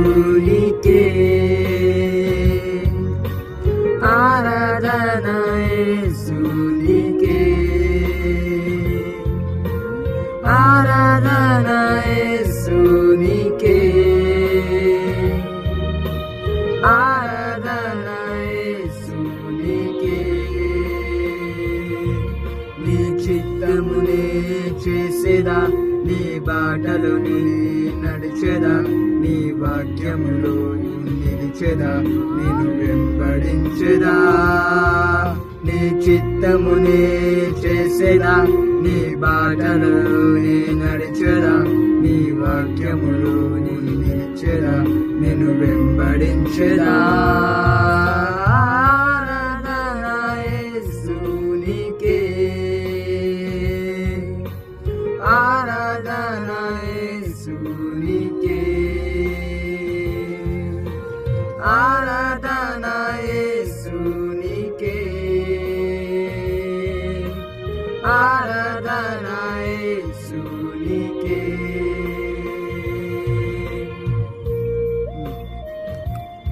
యేసునికే ఆరాధన యేసునికే ఆరాధన యేసునికే ఆరాధన యేసునికే నీ చిత్తమునే చేసేదా నీ బాటలోనే నడిచెదా నీ వాక్యములో నిలిచెదా నేను వెంబడించెదా నీ చిత్తమునే చేసేదా నీ బాటలోనే నడిచెదా నీ వాక్యములో నిలిచెదా నేను వెంబడించెదా ఆరాధన యేసునికే ఆరాధన యేసునికే ఆరాధన యేసునికే